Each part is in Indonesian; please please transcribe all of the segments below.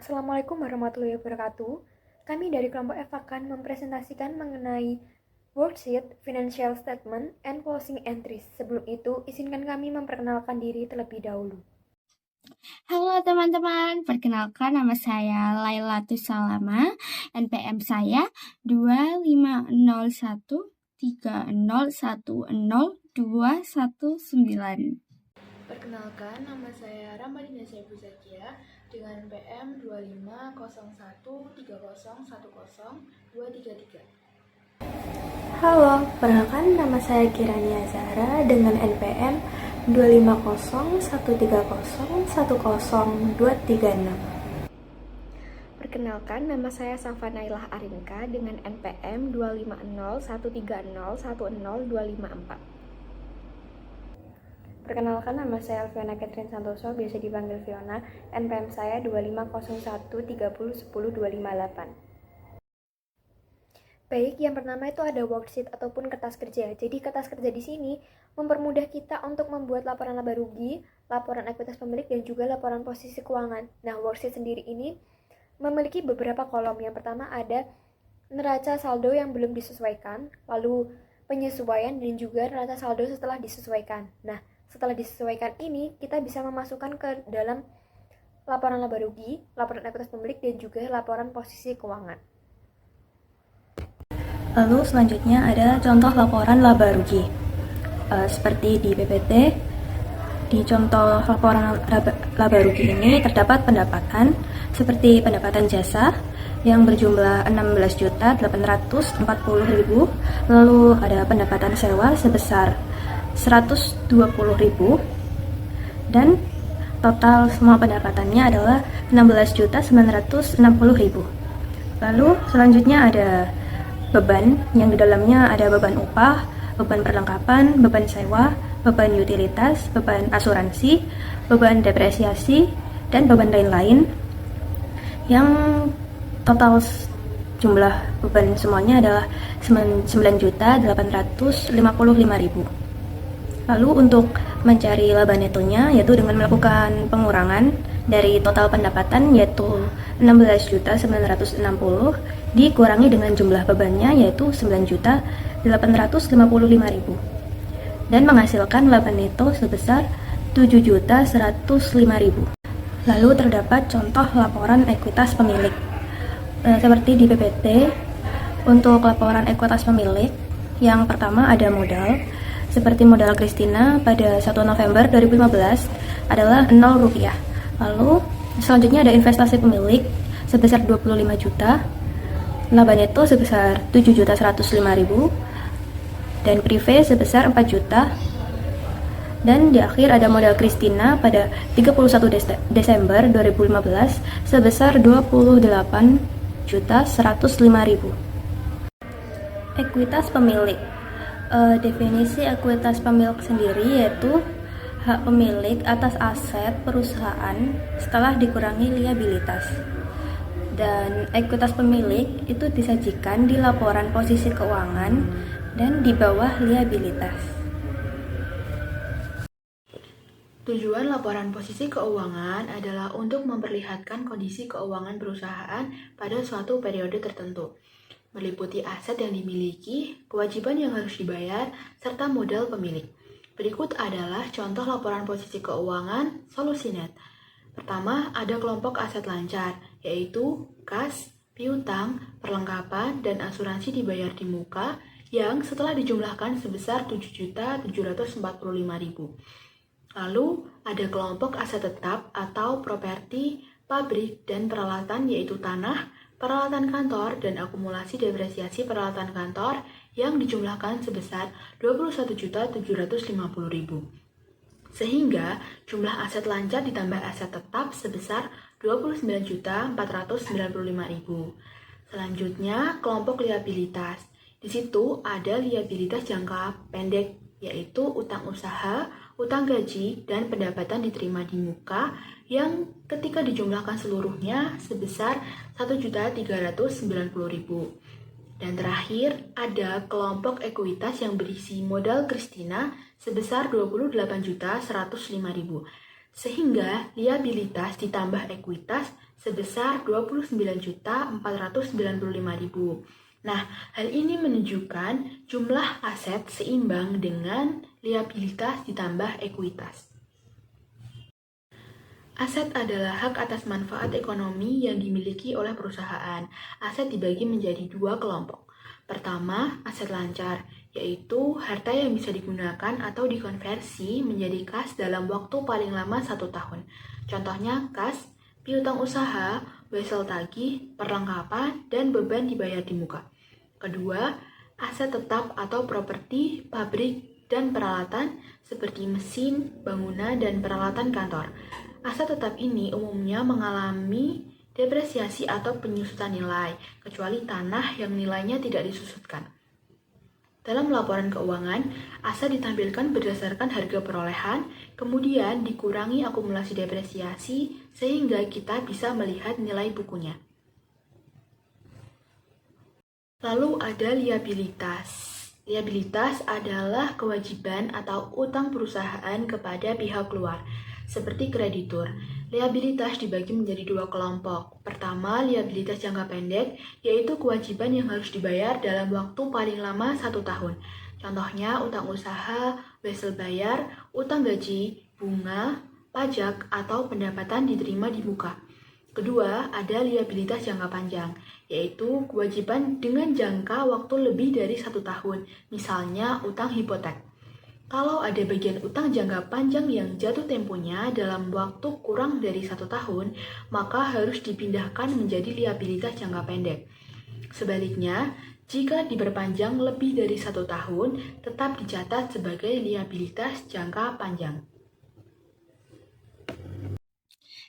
Assalamualaikum warahmatullahi wabarakatuh. Kami dari kelompok F akan mempresentasikan mengenai Worksheet, Financial Statement, and Closing Entries. Sebelum itu, izinkan kami memperkenalkan diri terlebih dahulu. Halo teman-teman, perkenalkan nama saya Laila Tusalama, NPM saya 250130102119. Perkenalkan, nama saya Ramadina Syabu Zakia dengan PM 250130101233. Halo, perkenalkan nama saya Kirania Zahra dengan NPM 25013010236. Perkenalkan, nama saya Safa Nailah Arinka dengan NPM 25013010254. Perkenalkan, nama saya Alfiana Catherine Santoso, biasa dipanggil Fiona. NPM saya 25013010258. Baik, yang pertama itu ada worksheet ataupun kertas kerja. Jadi kertas kerja di sini mempermudah kita untuk membuat laporan laba rugi, laporan ekuitas pemilik, dan juga laporan posisi keuangan. Nah, worksheet sendiri ini memiliki beberapa kolom. Yang pertama ada neraca saldo yang belum disesuaikan, lalu penyesuaian, dan juga neraca saldo setelah disesuaikan. Nah, setelah disesuaikan ini, kita bisa memasukkan ke dalam laporan laba rugi, laporan ekuitas pemilik, dan juga laporan posisi keuangan. Lalu selanjutnya ada contoh laporan laba rugi. Seperti di PPT, di contoh laporan laba rugi ini terdapat pendapatan seperti pendapatan jasa yang berjumlah 16.840.000, lalu ada pendapatan sewa sebesar 120.000, dan total semua pendapatannya adalah 16.960.000. Lalu selanjutnya ada beban yang di dalamnya ada beban upah, beban perlengkapan, beban sewa, beban utilitas, beban asuransi, beban depresiasi, dan beban lain-lain yang total jumlah beban semuanya adalah 9.855.000. Lalu untuk mencari laba netonya yaitu dengan melakukan pengurangan dari total pendapatan yaitu 16.960 dikurangi dengan jumlah bebannya yaitu 9.855.000 dan menghasilkan laba neto sebesar 7.105.000. Lalu terdapat contoh laporan ekuitas pemilik. Seperti di PPT, untuk laporan ekuitas pemilik yang pertama ada modal. Seperti modal Christina pada 1 November 2015 adalah 0 rupiah. Lalu selanjutnya ada investasi pemilik sebesar 25 juta, laba neto sebesar 7.105.000, dan prive sebesar 4 juta. Dan di akhir ada modal Christina pada 31 Desember 2015 sebesar 28.105.000. Ekuitas pemilik. Definisi ekuitas pemilik sendiri yaitu hak pemilik atas aset perusahaan setelah dikurangi liabilitas. Dan ekuitas pemilik itu disajikan di laporan posisi keuangan dan di bawah liabilitas. Tujuan laporan posisi keuangan adalah untuk memperlihatkan kondisi keuangan perusahaan pada suatu periode tertentu, meliputi aset yang dimiliki, kewajiban yang harus dibayar, serta modal pemilik. Berikut adalah contoh laporan posisi keuangan solusi net. Pertama, ada kelompok aset lancar, yaitu kas, piutang, perlengkapan, dan asuransi dibayar di muka yang setelah dijumlahkan sebesar 7.745.000. Lalu, ada kelompok aset tetap atau properti, pabrik, dan peralatan yaitu tanah, peralatan kantor, dan akumulasi depresiasi peralatan kantor yang dijumlahkan sebesar 21.750.000. Sehingga jumlah aset lancar ditambah aset tetap sebesar 29.495.000. Selanjutnya, kelompok liabilitas. Di situ ada liabilitas jangka pendek, yaitu utang usaha, utang gaji, dan pendapatan diterima di muka yang ketika dijumlahkan seluruhnya sebesar 1.390.000. Dan terakhir, ada kelompok ekuitas yang berisi modal Christina sebesar 28.105.000. Sehingga liabilitas ditambah ekuitas sebesar 29.495.000. Nah, hal ini menunjukkan jumlah aset seimbang dengan liabilitas ditambah ekuitas. Aset adalah hak atas manfaat ekonomi yang dimiliki oleh perusahaan. Aset dibagi menjadi dua kelompok. Pertama, aset lancar, yaitu harta yang bisa digunakan atau dikonversi menjadi kas dalam waktu paling lama 1 tahun. Contohnya kas, piutang usaha, wesel tagih, perlengkapan, dan beban dibayar di muka. Kedua, aset tetap atau properti, pabrik, dan peralatan seperti mesin, bangunan, dan peralatan kantor. Aset tetap ini umumnya mengalami depresiasi atau penyusutan nilai, kecuali tanah yang nilainya tidak disusutkan. Dalam laporan keuangan, aset ditampilkan berdasarkan harga perolehan, kemudian dikurangi akumulasi depresiasi, sehingga kita bisa melihat nilai bukunya. Lalu ada liabilitas. Liabilitas adalah kewajiban atau utang perusahaan kepada pihak luar, seperti kreditur. Liabilitas dibagi menjadi dua kelompok. Pertama, liabilitas jangka pendek, yaitu kewajiban yang harus dibayar dalam waktu paling lama 1 tahun. Contohnya, utang usaha, wesel bayar, utang gaji, bunga, pajak, atau pendapatan diterima di muka. Kedua, ada liabilitas jangka panjang, yaitu kewajiban dengan jangka waktu lebih dari 1 tahun, misalnya utang hipotek. Kalau ada bagian utang jangka panjang yang jatuh temponya dalam waktu kurang dari 1 tahun, maka harus dipindahkan menjadi liabilitas jangka pendek. Sebaliknya, jika diperpanjang lebih dari 1 tahun, tetap dicatat sebagai liabilitas jangka panjang.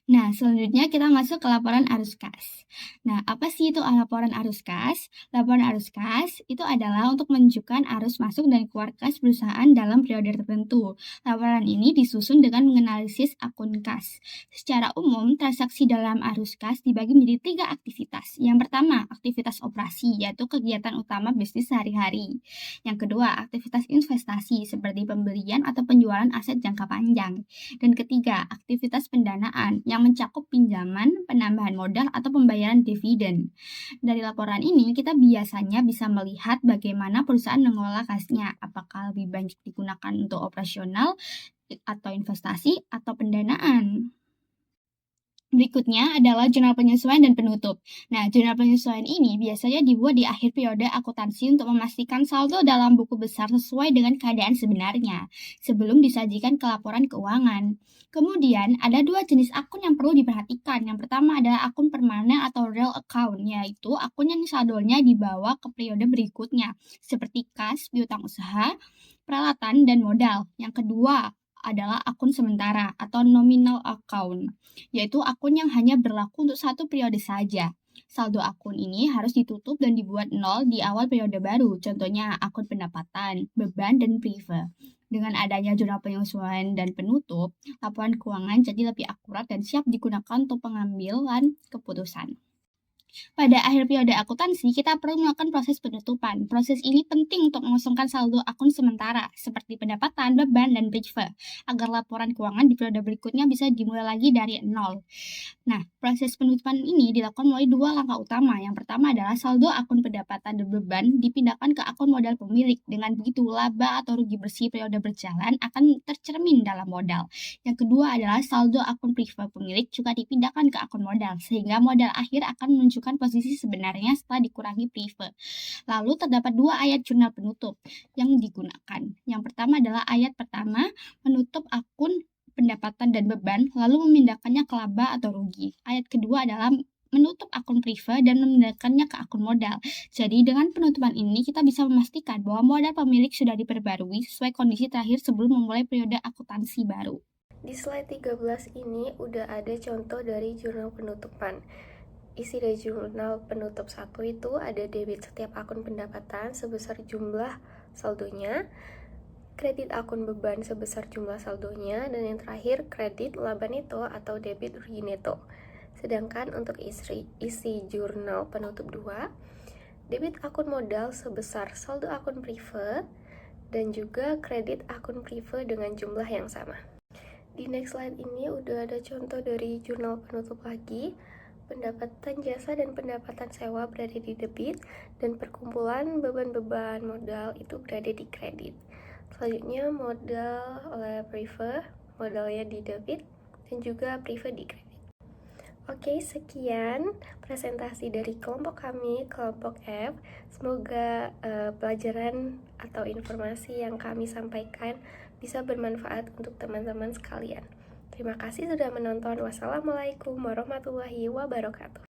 Nah, selanjutnya kita masuk ke laporan arus kas. Nah, apa sih itu laporan arus kas? Laporan arus kas itu adalah untuk menunjukkan arus masuk dan keluar kas perusahaan dalam periode tertentu. Laporan ini disusun dengan menganalisis akun kas. Secara umum, transaksi dalam arus kas dibagi menjadi 3 aktivitas. Yang pertama, aktivitas operasi, yaitu kegiatan utama bisnis sehari-hari. Yang kedua, aktivitas investasi, seperti pembelian atau penjualan aset jangka panjang. Dan ketiga, aktivitas pendanaan, yang mencakup pinjaman, penambahan modal, atau pembayaran dividen. Dari laporan ini, kita biasanya bisa melihat bagaimana perusahaan mengelola kasnya, apakah lebih banyak digunakan untuk operasional, atau investasi, atau pendanaan. Berikutnya adalah jurnal penyesuaian dan penutup. Nah, jurnal penyesuaian ini biasanya dibuat di akhir periode akuntansi untuk memastikan saldo dalam buku besar sesuai dengan keadaan sebenarnya, sebelum disajikan ke laporan keuangan. Kemudian, ada 2 jenis akun yang perlu diperhatikan. Yang pertama adalah akun permanen atau real account, yaitu akun yang saldonya dibawa ke periode berikutnya, seperti kas, piutang usaha, peralatan, dan modal. Yang kedua adalah akun sementara atau nominal account, yaitu akun yang hanya berlaku untuk 1 periode saja. Saldo akun ini harus ditutup dan dibuat 0 di awal periode baru, contohnya akun pendapatan, beban, dan prive. Dengan adanya jurnal penyesuaian dan penutup, laporan keuangan jadi lebih akurat dan siap digunakan untuk pengambilan keputusan. Pada akhir periode akuntansi, kita perlu melakukan proses penutupan. Proses ini penting untuk mengosongkan saldo akun sementara, seperti pendapatan, beban, dan prive, agar laporan keuangan di periode berikutnya bisa dimulai lagi dari 0. Nah, proses penutupan ini dilakukan melalui 2 langkah utama. Yang pertama adalah saldo akun pendapatan dan beban dipindahkan ke akun modal pemilik. Dengan begitu, laba atau rugi bersih periode berjalan akan tercermin dalam modal. Yang kedua adalah saldo akun prive pemilik juga dipindahkan ke akun modal, sehingga modal akhir akan menunjukkan posisi sebenarnya setelah dikurangi prive. Lalu terdapat 2 ayat jurnal penutup yang digunakan. Yang pertama adalah ayat pertama, menutup akun pendapatan dan beban, lalu memindahkannya ke laba atau rugi. Ayat kedua adalah menutup akun prive dan memindahkannya ke akun modal. Jadi dengan penutupan ini kita bisa memastikan bahwa modal pemilik sudah diperbarui sesuai kondisi terakhir sebelum memulai periode akuntansi baru. Di slide 13 ini udah ada contoh dari jurnal penutupan. Isi dari jurnal penutup 1 itu ada debit setiap akun pendapatan sebesar jumlah saldonya, kredit akun beban sebesar jumlah saldonya, dan yang terakhir kredit laba neto atau debit rugi neto. Sedangkan untuk isi jurnal penutup 2, debit akun modal sebesar saldo akun prive dan juga kredit akun prive dengan jumlah yang sama. Di next slide ini udah ada contoh dari jurnal penutup lagi. Pendapatan jasa dan pendapatan sewa berada di debit, dan perkumpulan beban-beban modal itu berada di kredit. Selanjutnya modal oleh Prive, modalnya di debit, dan juga Prive di kredit. Oke, sekian presentasi dari kelompok kami, kelompok F. Semoga pelajaran atau informasi yang kami sampaikan bisa bermanfaat untuk teman-teman sekalian. Terima kasih sudah menonton. Wassalamualaikum warahmatullahi wabarakatuh.